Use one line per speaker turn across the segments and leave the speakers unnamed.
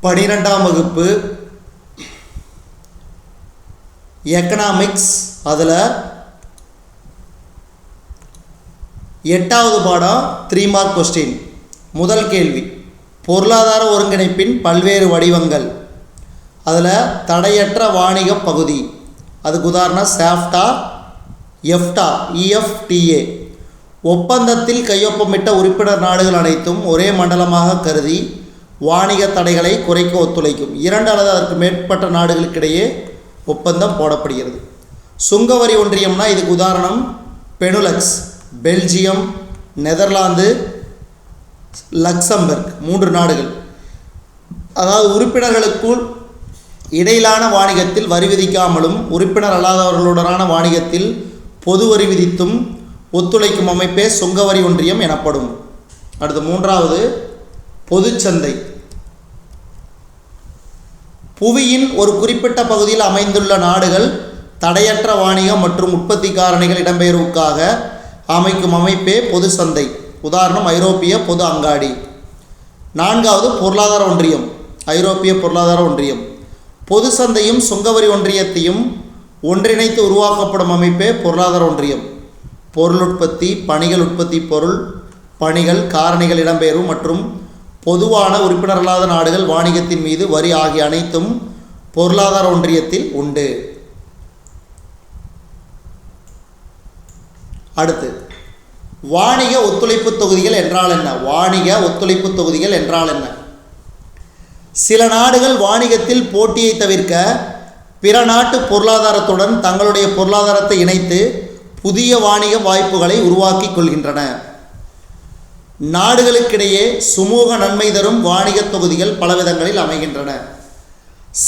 12ஆம் வகுப்பு எக்கனாமிக்ஸ் அதில் 8வது பாடம் 3 மார்க் கொஸ்டின். முதல் கேள்வி, பொருளாதார ஒருங்கிணைப்பின் பல்வேறு வடிவங்கள். அதில் தடையற்ற வாணிக பகுதி, அதுக்கு உதாரணம் சாஃப்டா, எஃப்டா, EFTA. ஒப்பந்தத்தில் கையொப்பமிட்ட உறுப்பினர் நாடுகள் அனைத்தும் ஒரே மண்டலமாக கருதி வாணிக தடைகளை குறைக்க ஒத்துழைக்கும். 2 அல்லது அதற்கு மேற்பட்ட நாடுகளுக்கிடையே ஒப்பந்தம் போடப்படுகிறது. சுங்கவரி ஒன்றியம்னா இதுக்கு உதாரணம் பெனுலக்ஸ், பெல்ஜியம், நெதர்லாந்து, லக்சம்பர்க் 3 நாடுகள். அதாவது உறுப்பினர்களுக்குள் இடையிலான வாணிகத்தில் வரி விதிக்காமலும் உறுப்பினர் அல்லாதவர்களுடனான வாணிகத்தில் பொது வரி விதித்தும் ஒத்துழைக்கும் அமைப்பே சுங்கவரி ஒன்றியம் எனப்படும். அடுத்து 3வது பொதுச்சந்தை. புவியின் ஒரு குறிப்பிட்ட பகுதியில் அமைந்துள்ள நாடுகள் தடையற்ற வாணிகம் மற்றும் உற்பத்தி காரணிகள் இடம்பெயர்வுக்காக அமைக்கும் அமைப்பே பொது சந்தை. உதாரணம் ஐரோப்பிய பொது அங்காடி. 4வது பொருளாதார ஒன்றியம், ஐரோப்பிய பொருளாதார ஒன்றியம். பொது சந்தையும் சுங்கவரி ஒன்றியத்தையும் ஒன்றிணைத்து உருவாக்கப்படும் அமைப்பே பொருளாதார ஒன்றியம். பொருள் உற்பத்தி, பணிகள் உற்பத்தி, பொருள் பணிகள் காரணிகள் இடம்பெயர்வு மற்றும் பொதுவான உறுப்பினரல்லாத நாடுகள் வாணிகத்தின் மீது வரி ஆகிய அனைத்தும் பொருளாதார ஒன்றியத்தில் உண்டு. அடுத்து வாணிக ஒத்துழைப்பு தொகுதிகள் என்றால் என்ன? வாணிக ஒத்துழைப்பு தொகுதிகள் என்றால் என்ன? சில நாடுகள் வாணிகத்தில் போட்டியை தவிர்க்க பிற நாட்டு பொருளாதாரத்துடன் தங்களுடைய பொருளாதாரத்தை இணைத்து புதிய வாணிக வாய்ப்புகளை உருவாக்கி கொள்கின்றன. நாடுகளுக்கிடையே சுமூக நன்மை தரும் வணிக தொகுதிகள் பலவிதங்களில் அமைகின்றன.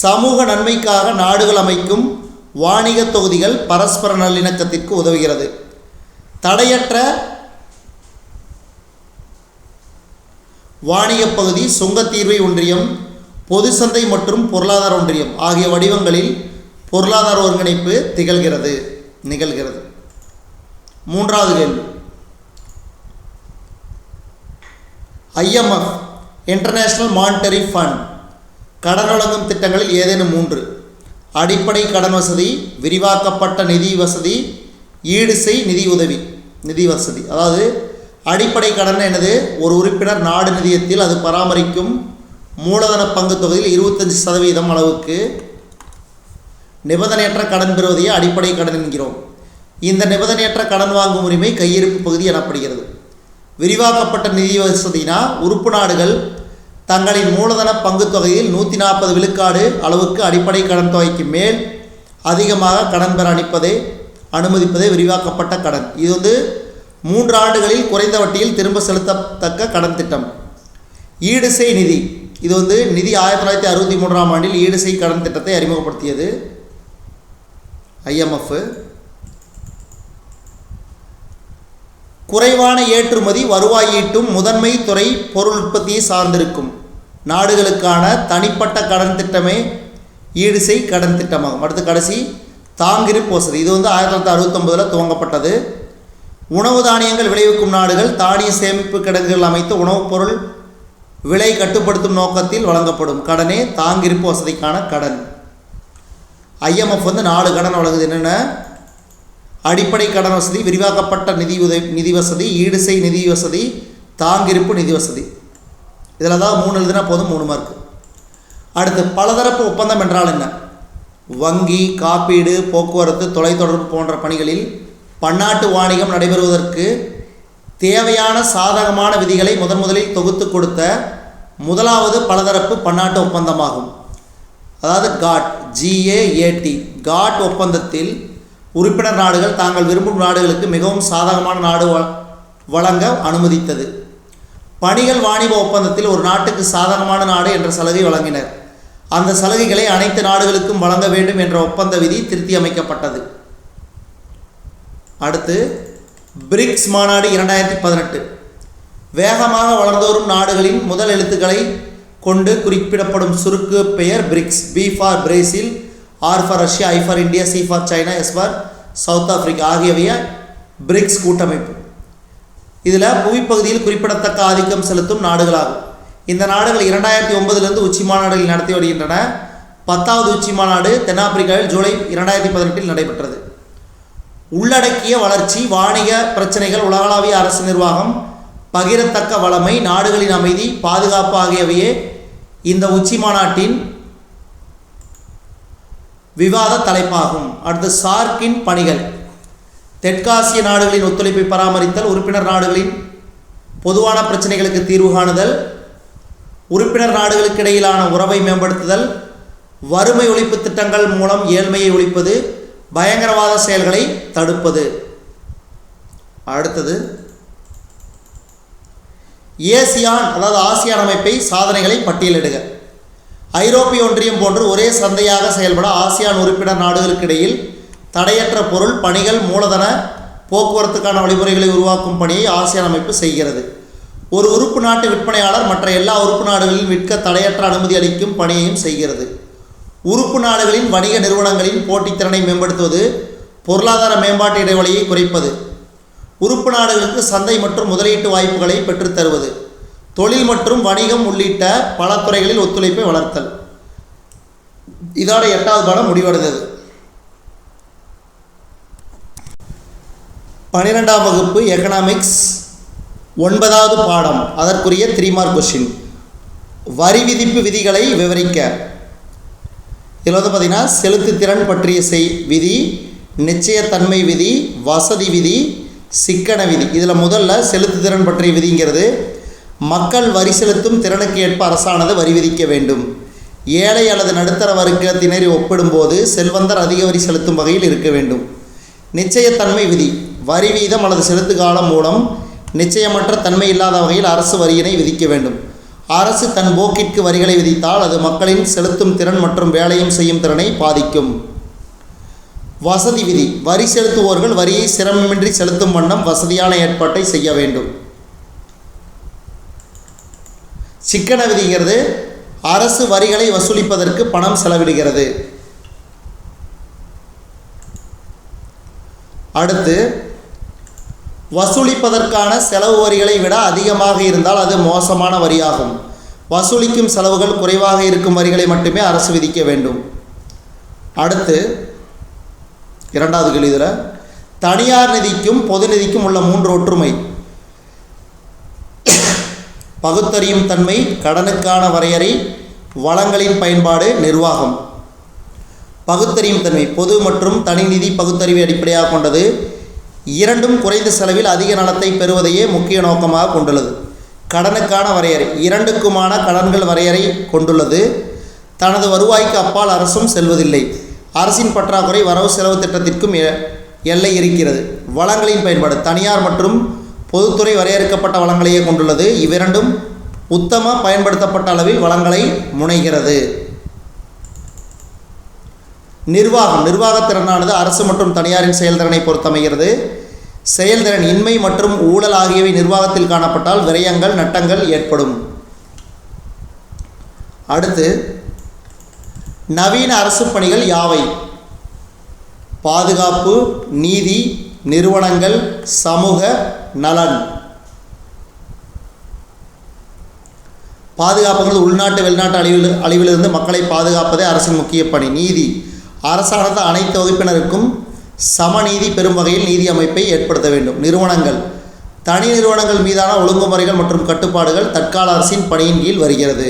சமூக நன்மைக்காக நாடுகள் அமைக்கும் வாணிக தொகுதிகள் பரஸ்பர நல்லிணக்கத்திற்கு உதவுகிறது. தடையற்ற வாணிக பகுதி சுங்கத்தீர்வை ஒன்றியம், பொது சந்தை மற்றும் பொருளாதார ஒன்றியம் ஆகிய வடிவங்களில் பொருளாதார ஒருங்கிணைப்பு நிகழ்கிறது. 3வது கேள்வி, IMF இன்டர்நேஷ்னல் மானிட்டரி ஃபண்ட் கடன் வழங்கும் திட்டங்களில் ஏதேனும் 3: அடிப்படை கடன் வசதி, விரிவாக்கப்பட்ட நிதி வசதி, ஈடுசெய் நிதி வசதி. அதாவது அடிப்படை கடன் என்னது? ஒரு உறுப்பினர் நாடு நிதியத்தில் அது பராமரிக்கும் மூலதன பங்கு தொகையில் 25% அளவுக்கு நிபந்தனையற்ற கடன் பெறுவதையே அடிப்படை கடன் என்கிறோம். இந்த நிபந்தனையற்ற கடன் வாங்கும் உரிமை கையிருப்பு பகுதி எனப்படுகிறது. விரிவாக்கப்பட்ட நிதி வசதினா உறுப்பு நாடுகள் தங்களின் மூலதன பங்கு தொகையில் 140 விழுக்காடு அளவுக்கு அடிப்படை கடன் தொகைக்கு மேல் அதிகமாக கடன் பெற அனுமதிப்பதே விரிவாக்கப்பட்ட கடன். இது 3 ஆண்டுகளில் குறைந்த வட்டியில் திரும்ப செலுத்தத்தக்க கடன் திட்டம். ஈடுசெய் நிதி, இது நிதி 1963ஆம் ஆண்டில் ஈடுசெய் கடன் திட்டத்தை அறிமுகப்படுத்தியது IMF. குறைவான ஏற்றுமதி வருவாய் ஈட்டும் முதன்மை துறை பொருள் உற்பத்தியை சார்ந்திருக்கும் நாடுகளுக்கான தனிப்பட்ட கடன் திட்டமே ஈடுசெய் கடன் திட்டமாகும். அடுத்து கடைசி தாங்கிருப்பு வசதி. இது 1969 துவங்கப்பட்டது. உணவு தானியங்கள் விளைவிக்கும் நாடுகள் தானிய சேமிப்பு கிடங்குகள் அமைத்து உணவுப் பொருள் விலை கட்டுப்படுத்தும் நோக்கத்தில் வழங்கப்படும் கடனே தாங்கிருப்பு வசதிக்கான கடன். IMF 4 கடன் வழங்குது. என்னென்ன? அடிப்படை கடன் வசதி, விரிவாக்கப்பட்ட நிதி வசதி, ஈடுசெய் நிதி வசதி, தாங்கிருப்பு நிதி வசதி. இதில் தான் 3 எழுதுனா போதும், 3 மார்க். அடுத்து பலதரப்பு ஒப்பந்தம் என்றால் என்ன? வங்கி, காப்பீடு, போக்குவரத்து, தொலைத்தொடர்பு போன்ற பணிகளில் பன்னாட்டு வாணிகம் நடைபெறுவதற்கு தேவையான சாதகமான விதிகளை முதலில் தொகுத்து கொடுத்த முதலாவது பலதரப்பு பன்னாட்டு ஒப்பந்தமாகும். அதாவது GATT. GATT ஒப்பந்தத்தில் உறுப்பினர் நாடுகள் தாங்கள் விரும்பும் நாடுகளுக்கு மிகவும் சாதகமான நாடு வழங்க அனுமதித்தது. பணிகள் வாணிப ஒப்பந்தத்தில் ஒரு நாட்டுக்கு சாதகமான நாடு என்ற சலுகை வழங்கினர். அந்த சலுகைகளை அனைத்து நாடுகளுக்கும் வழங்க வேண்டும் என்ற ஒப்பந்த விதி திருத்தி அமைக்கப்பட்டது. அடுத்து பிரிக்ஸ் மாநாடு 2018. வேகமாக வளர்ந்து வரும் நாடுகளின் முதல் எழுத்துக்களை கொண்டு குறிப்பிடப்படும் சுருக்கு பெயர் BRICS. B for Brazil, R for Russia, I for India, C for China, S for South Africa ஆகியவைய பிரிக்ஸ் கூட்டமைப்பு. இதில் புவிப்பகுதியில் குறிப்பிடத்தக்க ஆதிக்கம் செலுத்தும் நாடுகளாகும். இந்த நாடுகள் 2009 உச்சி மாநாடுகள் நடத்தி வருகின்றன. 10வது உச்சி மாநாடு தென்னாப்பிரிக்காவில் ஜூலை 2018 நடைபெற்றது. உள்ளடக்கிய வளர்ச்சி, வாணிக பிரச்சனைகள், உலகளாவிய அரசு நிர்வாகம், பகிரத்தக்க வளமை, நாடுகளின் அமைதி, பாதுகாப்பு ஆகியவையே இந்த உச்சி மாநாட்டின் விவாத தலைப்பாகும். அடுத்து சார்க்கின் பணிகள். தெற்காசிய நாடுகளின் ஒத்துழைப்பை பராமரித்தல், உறுப்பினர் நாடுகளின் பொதுவான பிரச்சனைகளுக்கு தீர்வு காணுதல், உறுப்பினர் நாடுகளுக்கு இடையிலான உறவை மேம்படுத்துதல், வறுமை ஒழிப்பு திட்டங்கள் மூலம் ஏழ்மையை ஒழிப்பது, பயங்கரவாத செயல்களை தடுப்பது. அடுத்தது ஏசியான், அதாவது ஆசியான் அமைப்பை சாதனைகளை பட்டியலிடுக. ஐரோப்பிய ஒன்றியம் போன்று ஒரே சந்தையாக செயல்பட ஆசியான் உறுப்பினர் நாடுகளுக்கு இடையில் தடையற்ற பொருள், பணிகள், மூலதன போக்குவரத்துக்கான வழிமுறைகளை உருவாக்கும் பணியை ஆசியான் அமைப்பு செய்கிறது. ஒரு உறுப்பு நாட்டு விற்பனையாளர் மற்ற எல்லா உறுப்பு நாடுகளிலும் விற்க தடையற்ற அனுமதி அளிக்கும் பணியையும் செய்கிறது. உறுப்பு நாடுகளின் வணிக நிறுவனங்களின் போட்டித்திறனை மேம்படுத்துவது, பொருளாதார மேம்பாட்டு இடைவெளியை குறைப்பது, உறுப்பு நாடுகளுக்கு சந்தை மற்றும் முதலீட்டு வாய்ப்புகளை பெற்றுத்தருவது, தொழில் மற்றும் வணிகம் உள்ளிட்ட பல துறைகளில் ஒத்துழைப்பை வளர்த்தல். இதோட 8வது பாடம் முடிவடைந்தது. 12ஆம் வகுப்பு எக்கனாமிக்ஸ் 9வது பாடம், அதற்குரிய 3 மார்க் கொஸ்டின். வரி விதிப்பு விதிகளை விவரிக்க. இதில் பார்த்திங்கன்னா செலுத்துத்திறன் பற்றிய விதி, நிச்சயத்தன்மை விதி, வசதி விதி, சிக்கன விதி. இதில் முதல்ல செலுத்துத்திறன் பற்றிய விதிங்கிறது, மக்கள் வரி செலுத்தும் திறனுக்கு ஏற்ப அரசானது வரி விதிக்க வேண்டும். ஏழை அல்லது நடுத்தர வர்க்கத்தினரை ஒப்பிடும்போது செல்வந்தர் அதிக வரி செலுத்தும் வகையில் இருக்க வேண்டும். நிச்சயத்தன்மை விதி, வரி வீதம் அல்லது செலுத்து காலம் மூலம் நிச்சயமற்ற தன்மை இல்லாத வகையில் அரசு வரியினை விதிக்க வேண்டும். அரசு தன் போக்கிற்கு வரிகளை விதித்தால் அது மக்களின் செலுத்தும் திறன் மற்றும் வேலையும் செய்யும் திறனை பாதிக்கும். வசதி விதி, வரி செலுத்துவோர்கள் வரியை சிரமமின்றி செலுத்தும் வண்ணம் வசதியான ஏற்பாட்டை செய்ய வேண்டும். சிக்கன விதிங்கிறது அரசு வரிகளை வசூலிப்பதற்கு பணம் செலவிடுகிறது. அடுத்து வசூலிப்பதற்கான செலவு வரிகளை விட அதிகமாக இருந்தால் அது மோசமான வரியாகும். வசூலிக்கும் செலவுகள் குறைவாக இருக்கும் வரிகளை மட்டுமே அரசு விதிக்க வேண்டும். அடுத்து 2வது கேள்வியில் தனியார் நிதிக்கும் பொது நிதிக்கும் உள்ள 3 ஒற்றுமை. பகுத்தறியும் தன்மை, கடனுக்கான வரையறை, வளங்களின் பயன்பாடு, நிர்வாகம். பகுத்தறியும் தன்மை பொது மற்றும் தனி நிதி பகுத்தறிவை அடிப்படையாக கொண்டது. இரண்டும் குறைந்த செலவில் அதிக நலத்தை பெறுவதையே முக்கிய நோக்கமாக கொண்டுள்ளது. கடனுக்கான வரையறை, இரண்டுக்குமான கடன்கள் வரையறை கொண்டுள்ளது. தனது வருவாய்க்கு அப்பால் அரசும் செல்வதில்லை. அரசின் பற்றாக்குறை வரவு செலவு திட்டத்திற்கும் எல்லை இருக்கிறது. வளங்களின் பயன்பாடு, தனியார் மற்றும் பொதுத்துறை வரையறுக்கப்பட்ட வளங்களையே கொண்டுள்ளது. இவ்விரண்டும் உத்தம பயன்படுத்தப்பட்ட அளவில் வளங்களை முனைகிறது. நிர்வாகம், நிர்வாகத்திறனானது அரசு மற்றும் தனியாரின் செயல்திறனை பொறுத்தமைகிறது. செயல்திறன், இன்மை மற்றும் ஊழல் ஆகியவை நிர்வாகத்தில் காணப்பட்டால் விரயங்கள், நட்டங்கள் ஏற்படும். அடுத்து நவீன அரசு பணிகள் யாவை? பாதுகாப்பு, நீதி, நிறுவனங்கள், சமூக நலன். பாதுகாப்புங்கிறது உள்நாட்டு வெளிநாட்டு அழிவிலிருந்து மக்களை பாதுகாப்பதே அரசின் முக்கிய பணி. நீதி, அரசானது அனைத்து வகுப்பினருக்கும் சமநீதி பெறும் வகையில் நீதி அமைப்பை ஏற்படுத்த வேண்டும். நிறுவனங்கள், தனி நிறுவனங்கள் மீதான ஒழுங்குமுறைகள் மற்றும் கட்டுப்பாடுகள் தற்கால அரசின் பணியின் கீழ் வருகிறது.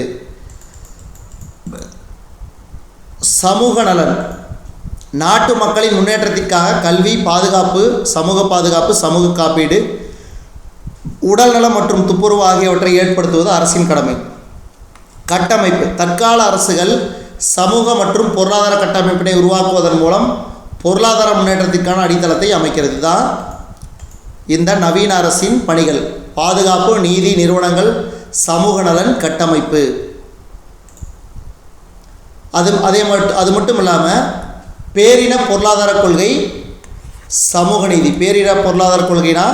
சமூக நலன், நாட்டு மக்களின் முன்னேற்றத்திற்காக கல்வி, பாதுகாப்பு, சமூக பாதுகாப்பு, சமூக காப்பீடு, உடல்நலம் மற்றும் துப்புரவு ஆகியவற்றை ஏற்படுத்துவது அரசின் கடமை. கட்டமைப்பு, தற்கால அரசுகள் சமூக மற்றும் பொருளாதார கட்டமைப்பினை உருவாக்குவதன் மூலம் பொருளாதார முன்னேற்றத்திற்கான அடித்தளத்தை அமைக்கிறது. தான் இந்த நவீன அரசின் பணிகள். பாதுகாப்பு, நீதி, நிறுவனங்கள், சமூக நலன், கட்டமைப்பு. அது மட்டும் இல்லாமல் பேரின பொருளாதார கொள்கை, சமூக நீதி. பேரின பொருளாதார கொள்கைனா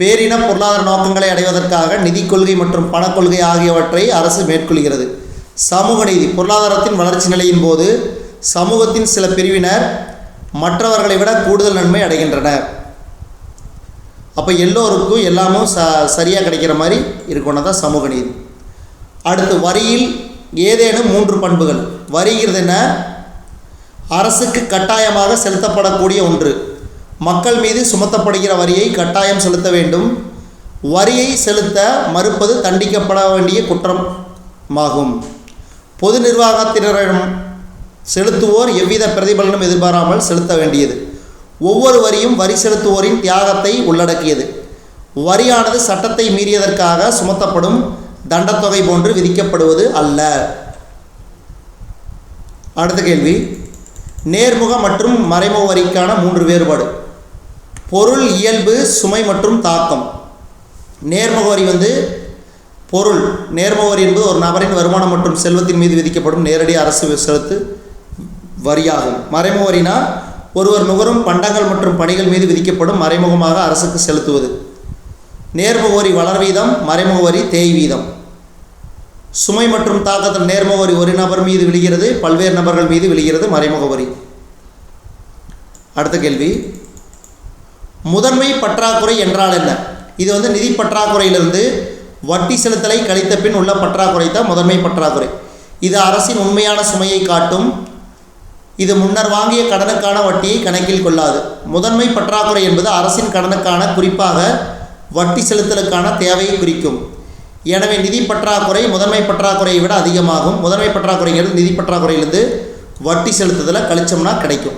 பேரின பொருளாதார நோக்கங்களை அடைவதற்காக நிதி கொள்கை மற்றும் பணக்கொள்கை ஆகியவற்றை அரசு மேற்கொள்கிறது. சமூக நீதி, பொருளாதாரத்தின் வளர்ச்சி நிலையின் போது சமூகத்தின் சில பிரிவினர் மற்றவர்களை விட கூடுதல் நன்மை அடைகின்றனர். அப்போ எல்லோருக்கும் எல்லாமும் சரியாக கிடைக்கிற மாதிரி இருக்கணும் தான் சமூக நீதி. அடுத்து வரியில் ஏதேனும் 3 பண்புகள். வரிங்கிறது என்ன? அரசுக்கு கட்டாயமாக செலுத்தப்படக்கூடிய ஒன்று. மக்கள் மீது சுமத்தப்படுகிற வரியை கட்டாயம் செலுத்த வேண்டும். வரியை செலுத்த மறுப்பது தண்டிக்கப்பட வேண்டிய குற்றமாகும். பொது நிர்வாகத்தினரிடம் செலுத்துவோர் எவ்வித பிரதிபலனும் எதிர்பாராமல் செலுத்த வேண்டியது. ஒவ்வொரு வரியும் வரி செலுத்துவோரின் தியாகத்தை உள்ளடக்கியது. வரியானது சட்டத்தை மீறியதற்காக சுமத்தப்படும் தண்டத்தொகை போன்று விதிக்கப்படுவது அல்ல. அடுத்த கேள்வி, நேர்முக மற்றும் மறைமுக வரிக்கான 3 வேறுபாடு. பொருள், இயல்பு, சுமை மற்றும் தாக்கம். நேர்முக வரி பொருள். நேர்முக வரி என்பது ஒரு நபரின் வருமானம் மற்றும் செல்வத்தின் மீது விதிக்கப்படும் நேரடி அரசு செலுத்து வரியாகும். மறைமுக வரினா ஒருவர் நுகரும் பண்டங்கள் மற்றும் பணிகள் மீது விதிக்கப்படும் மறைமுகமாக அரசுக்கு செலுத்துவது. நேர்முக வரி வளர் வீதம், மறைமுக வரி தேய் வீதம். சுமை மற்றும் தாக்கத்தில் நேர்முக வரி ஒரு நபர் மீது விழுகிறது, பல்வேறு நபர்கள் மீது விழுகிறது மறைமுக வரி. அடுத்த கேள்வி, முதன்மை பற்றாக்குறை என்றால் என்ன? இது நிதி பற்றாக்குறையிலிருந்து வட்டி செலுத்தலை கழித்த பின் உள்ள பற்றாக்குறை தான் முதன்மை பற்றாக்குறை. இது அரசின் உண்மையான சுமையை காட்டும். இது முன்னர் வாங்கிய கடனுக்கான வட்டியை கணக்கில் கொள்ளாது. முதன்மை பற்றாக்குறை என்பது அரசின் கடனுக்கான, குறிப்பாக வட்டி செலுத்தலுக்கான தேவையை குறிக்கும். எனவே நிதி பற்றாக்குறை முதன்மை பற்றாக்குறையை விட அதிகமாகும். முதன்மை பற்றாக்குறைங்கிறது நிதி பற்றாக்குறையிலிருந்து வட்டி செலுத்துதலை கழிச்சோம்னா கிடைக்கும்.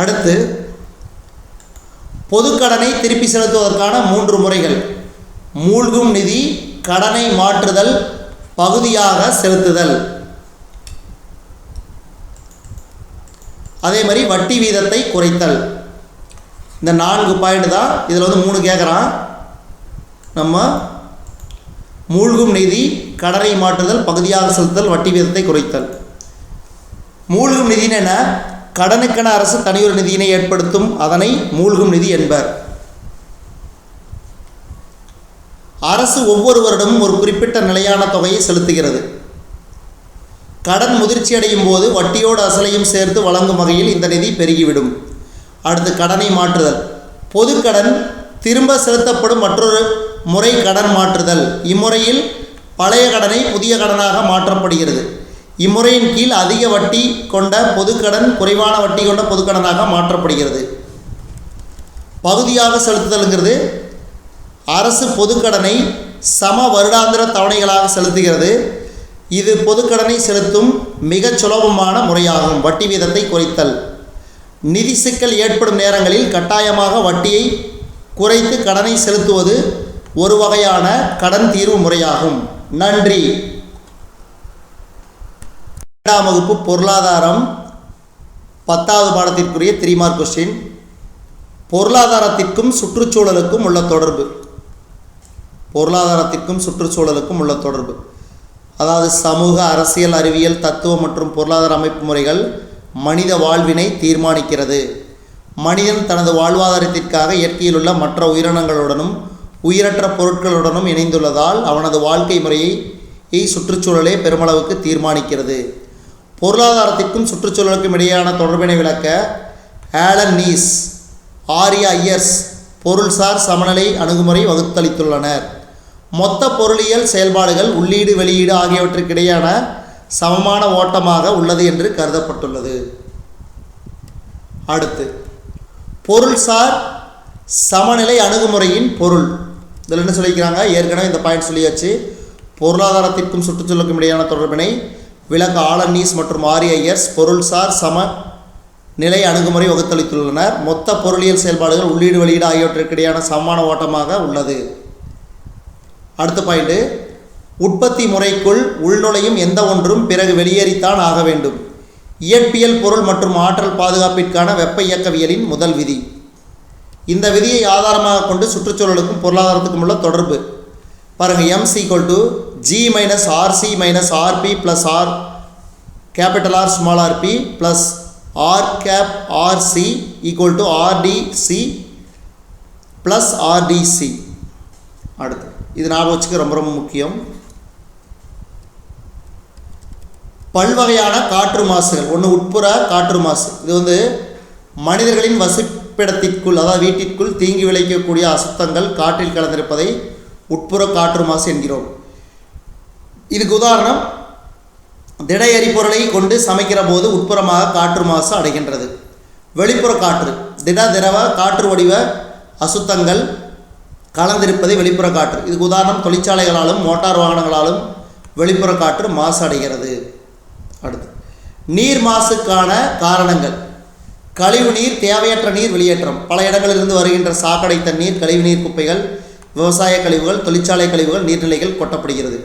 அடுத்து, பொது கடனை திருப்பி செலுத்துவதற்கான 3 முறைகள். மூழ்கும் நிதி, கடனை மாற்றுதல், பகுதியாக செலுத்துதல். அதே மாதிரி வட்டி வீதத்தை குறைத்தல். இந்த 4 பாயிண்ட் தான். இதில் 3 கேட்குறான். நம்ம மூழ்கும் நிதி, கடனை மாற்றுதல், பகுதியாக செலுத்துதல், வட்டி வீதத்தை குறைத்தல். மூழ்கும் நிதின்னு என்ன? கடனுக்கென அரசு தனியொரு நிதியினை ஏற்படுத்தும், அதனை மூழ்கும் நிதி என்பர். அரசு ஒவ்வொரு வருடமும் ஒரு குறிப்பிட்ட நிலையான தொகையை செலுத்துகிறது. கடன் முதிர்ச்சி அடையும் போது வட்டியோடு அசலையும் சேர்த்து வழங்கும் வகையில் இந்த நிதி பெருகிவிடும். அடுத்து கடனை மாற்றுதல். பொது கடன் திரும்ப செலுத்தப்படும் மற்றொரு முறை கடன் மாற்றுதல். இம்முறையில் பழைய கடனை புதிய கடனாக மாற்றப்படுகிறது. இம்முறையின் கீழ் அதிக வட்டி கொண்ட பொதுக்கடன் குறைவான வட்டி கொண்ட பொதுக்கடனாக மாற்றப்படுகிறது. பகுதியாக செலுத்துதல்ங்கிறது அரசு பொதுக்கடனை சம வருடாந்திர தவணைகளாக செலுத்துகிறது. இது பொதுக்கடனை செலுத்தும் மிகச் சுலபமான முறையாகும். வட்டி வீதத்தை குறைத்தல். நிதி சிக்கல் ஏற்படும் நேரங்களில் கட்டாயமாக வட்டியை குறைத்து கடனை செலுத்துவது ஒரு வகையான கடன் தீர்வு முறையாகும். நன்றி. 2ஆம் வகுப்பு பொருளாதாரம் 10வது பாடத்திற்குரிய 3 மார்க் கொஸ்டின். பொருளாதாரத்திற்கும் சுற்றுச்சூழலுக்கும் உள்ள தொடர்பு. பொருளாதாரத்திற்கும் சுற்றுச்சூழலுக்கும் உள்ள தொடர்பு, அதாவது சமூக, அரசியல், அறிவியல், தத்துவம் மற்றும் பொருளாதார அமைப்பு முறைகள் மனித வாழ்வினை தீர்மானிக்கிறது. மனிதன் தனது வாழ்வாதாரத்திற்காக இயற்கையில் உள்ள மற்ற உயிரினங்களுடனும் உயிரற்ற பொருட்களுடனும் இணைந்துள்ளதால் அவனது வாழ்க்கை முறையை சுற்றுச்சூழலே பெருமளவுக்கு தீர்மானிக்கிறது. பொருளாதாரத்திற்கும் சுற்றுச்சூழலுக்கும் இடையேயான தொடர்பினை விளக்க ஆலன் நீஸ், ஆரியா ஐயர்ஸ் பொருள்சார் சமநிலை அணுகுமுறை வகுத்தளித்துள்ளனர். மொத்த பொருளியல் செயல்பாடுகள் உள்ளீடு வெளியீடு ஆகியவற்றுக்கிடையான சமமான ஓட்டமாக உள்ளது என்று கருதப்பட்டுள்ளது. அடுத்து, பொருள்சார் சமநிலை அணுகுமுறையின் பொருள். இதில் என்ன சொல்லிக்கிறாங்க? ஏற்கனவே இந்த பாயிண்ட் சொல்லியாச்சு. பொருளாதாரத்திற்கும் சுற்றுச்சூழலுக்கும் இடையான தொடர்பினை விளக்க ஆலன் நீஸ் மற்றும் ஆரியா ஐயர்ஸ் பொருள்சார் சமநிலை அணுகுமுறை வகுத்தளித்துள்ளனர். மொத்த பொருளியல் செயல்பாடுகள் உள்ளீடு வெளியீடு ஆகியவற்றுக்கிடையான சமமான ஓட்டமாக உள்ளது. அடுத்த பாயிண்ட், உற்பத்தி முறைக்குள் உள்நுழையும் எந்த ஒன்றும் பிறகு வெளியேறித்தான் ஆக வேண்டும். இயற்பியல் பொருள் மற்றும் ஆற்றல் பாதுகாப்பிற்கான வெப்ப இயக்கவியலின் முதல் விதி. இந்த விதியை ஆதாரமாக கொண்டு சுற்றுச்சூழலுக்கும் பொருளாதாரத்துக்கும் உள்ள தொடர்பு பாருங்கள். M=G - RC - RP + R R small rp plus R cap RC = RDC plus RDC. அடுத்து இது ஞாபகம் வச்சுக்க ரொம்ப ரொம்ப முக்கியம். பல்வகையான காற்று மாசுகள். ஒன்று உட்புற காற்று மாசு. இது மனிதர்களின் வசிப்பிடத்திற்குள் அதாவது வீட்டிற்குள் தீங்கு விளைவிக்கக்கூடிய அசுத்தங்கள் காற்றில் கலந்திருப்பதை உட்புற காற்று மாசு என்கிறோம். இதுக்கு உதாரணம், திட எரிபொருளை கொண்டு சமைக்கிற போது உட்புறமாக காற்று மாசு அடைகின்றது. வெளிப்புற காற்று, திட திரவ காற்று வடிவ அசுத்தங்கள் கலந்திருப்பதை வெளிப்புற காற்று. இதுக்கு உதாரணம், தொழிற்சாலைகளாலும் மோட்டார் வாகனங்களாலும் வெளிப்புற காற்று மாசு அடைகிறது. அடுத்து, நீர் மாசுக்கான காரணங்கள். கழிவுநீர், தேவையற்ற நீர் வெளியேற்றம். பல இடங்களிலிருந்து வருகின்ற சாக்கடை தண்ணீர், கழிவுநீர் குப்பைகள், விவசாய கழிவுகள், தொழிற்சாலை கழிவுகள் நீர்நிலைகள் கொட்டப்படுகிறது.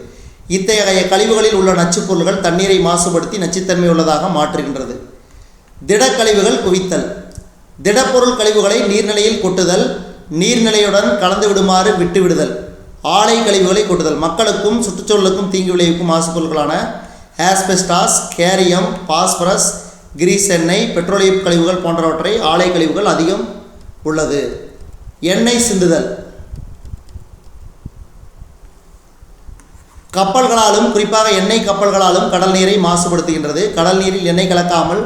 இத்தகைய கழிவுகளில் உள்ள நச்சுப் பொருள்கள் தண்ணீரை மாசுபடுத்தி நச்சுத்தன்மை உள்ளதாக மாற்றுகின்றது. திடக்கழிவுகள் குவித்தல். திடப்பொருள் கழிவுகளை நீர்நிலையில் கொட்டுதல், நீர்நிலையுடன் கலந்து விடுமாறு விட்டுவிடுதல். ஆலை கழிவுகளை கொட்டுதல். மக்களுக்கும் சுற்றுச்சூழலுக்கும் தீங்கு விளைவிக்கும் மாசுப்பொருட்களான ஆஸ்பெஸ்டாஸ், கேரியம், பாஸ்பரஸ், கிரீஸ் எண்ணெய், பெட்ரோலிய கழிவுகள் போன்றவற்றை ஆலை கழிவுகள் அதிகம் உள்ளது. எண்ணெய் சிந்துதல். கப்பல்களாலும் குறிப்பாக எண்ணெய் கப்பல்களாலும் கடல் நீரை மாசுபடுத்துகின்றது. கடல் நீரில் எண்ணெய் கலக்காமல்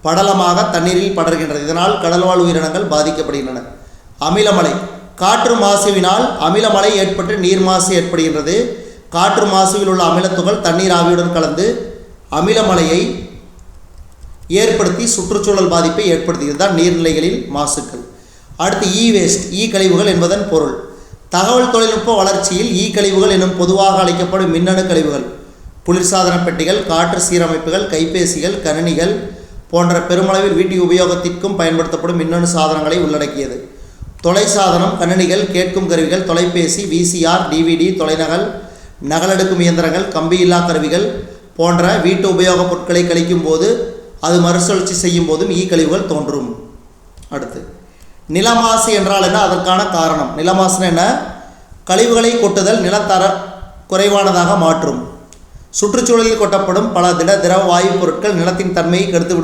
படலமாக தண்ணீரில் படர்கின்றது. இதனால் கடல்வாழ் உயிரினங்கள் பாதிக்கப்படுகின்றன. அமிலமழை. காற்று மாசுவினால் அமிலமழை ஏற்பட்டு நீர் மாசு ஏற்படுகின்றது. காற்று மாசுவில் உள்ள அமிலத்துகள் தண்ணீர் ஆவியுடன் கலந்து அமிலமழையை ஏற்படுத்தி சுற்றுச்சூழல் பாதிப்பை ஏற்படுத்துகிறது தான் நீர்நிலைகளில் மாசுக்கள். அடுத்து, இ வேஸ்ட், இ கழிவுகள் என்பதன் பொருள். தகவல் தொழில்நுட்ப வளர்ச்சியில் இ கழிவுகள் எனும் பொதுவாக அழைக்கப்படும் மின்னணு கழிவுகள், குளிர்சாதன பெட்டிகள், காற்று சீரமைப்புகள், கைபேசிகள், கணினிகள் போன்ற பெருமளவில் வீட்டு உபயோகத்திற்கும் பயன்படுத்தப்படும் மின்னணு சாதனங்களை உள்ளடக்கியது. தொலை சாதனம், கணினிகள், கேட்கும் கருவிகள், தொலைபேசி, விசிஆர், டிவிடி, தொலைநகல், நகலெடுக்கும் இயந்திரங்கள், கம்பியில்லா கருவிகள் போன்ற வீட்டு உபயோகப் பொருட்களை கழிக்கும் போது அது மறுசுழற்சி செய்யும் போதும் ஈ கழிவுகள் தோன்றும். அடுத்து, நிலமாசு என்றால் என்ன, அதற்கான காரணம். நிலமாசுன்னு என்ன? கழிவுகளை கொட்டுதல் நிலத்தர குறைவானதாக மாற்றும். சுற்றுச்சூழலில் கொட்டப்படும் பல திரவ வாயு பொருட்கள் நிலத்தின் தன்மையை கெடுத்து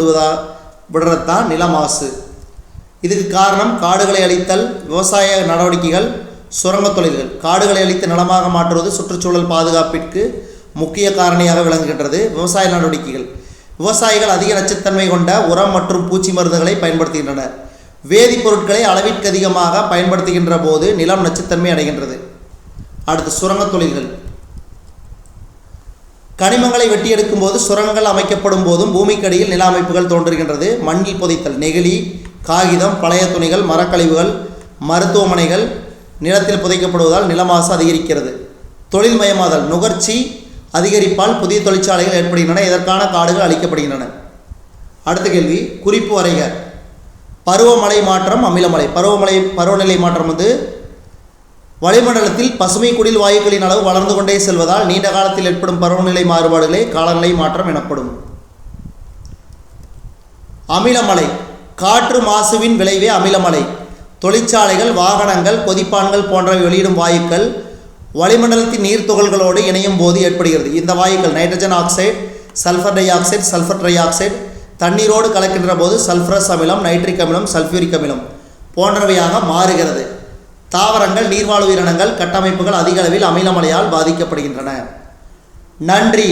விடுறதுதான் நிலமாசு. இதுக்கு காரணம் காடுகளை அழித்தல், விவசாய நடவடிக்கைகள், சுரங்க தொழில்கள். காடுகளை அழித்து நிலமாக மாற்றுவது சுற்றுச்சூழல் பாதுகாப்பிற்கு முக்கிய காரணியாக விளங்குகின்றது. விவசாய நடவடிக்கைகள். விவசாயிகள் அதிக நச்சுத்தன்மை கொண்ட உரம் மற்றும் பூச்சி மருந்துகளை பயன்படுத்துகின்றனர். வேதிப்பொருட்களை அளவிற்கு அதிகமாக பயன்படுத்துகின்ற போது நிலம் நச்சுத்தன்மை அடைகின்றது. அடுத்து, சுரங்க தொழில்கள். கனிமங்களை வெட்டி எடுக்கும் போது சுரங்கங்கள் அமைக்கப்படும் போதும் பூமிக்கடியில் நில அமைப்புகள் தோன்றுகின்றது. மண்ணில் புதைத்தல். நெகிழி, காகிதம், பழைய துணிகள், மரக்கழிவுகள், மருத்துவமனைகள் நிலத்தில் புதைக்கப்படுவதால் நிலமாசு அதிகரிக்கிறது. தொழில்மயமாதல். நுகர்ச்சி அதிகரிப்பால் புதிய தொழிற்சாலைகள் ஏற்படுகின்றன. இதற்கான காடுகள் அழிக்கப்படுகின்றன. அடுத்த கேள்வி, குறிப்பு வரைக. பருவமழை மாற்றம், அமிலமழை. பருவநிலை மாற்றம் வளிமண்டலத்தில் பசுமை குடில் வாயுக்களின் அளவு வளர்ந்து கொண்டே செல்வதால் நீண்ட காலத்தில் ஏற்படும் பருவநிலை மாறுபாடுகளே காலநிலை மாற்றம் எனப்படும். அமிலமழை. காற்று மாசுவின் விளைவே அமிலமழை. தொழிற்சாலைகள், வாகனங்கள், கொதிப்பான்கள் போன்றவை வெளியிடும் வாயுக்கள் வளிமண்டலத்தின் நீர் துகள்களோடு இணையும் போது ஏற்படுகிறது. இந்த வாயுக்கள் nitrogen oxide, sulphur dioxide, sulphur trioxide தண்ணீரோடு கலக்கின்ற போது சல்ஃபரஸ் அமிலம், நைட்ரிக் அமிலம், சல்ஃபியூரிக் அமிலம் போன்றவையாக மாறுகிறது. தாவரங்கள், நீர்வாழ் உயிரினங்கள், கட்டமைப்புகள் அதிக அளவில் அமிலமழையால் பாதிக்கப்படுகின்றன. நன்றி.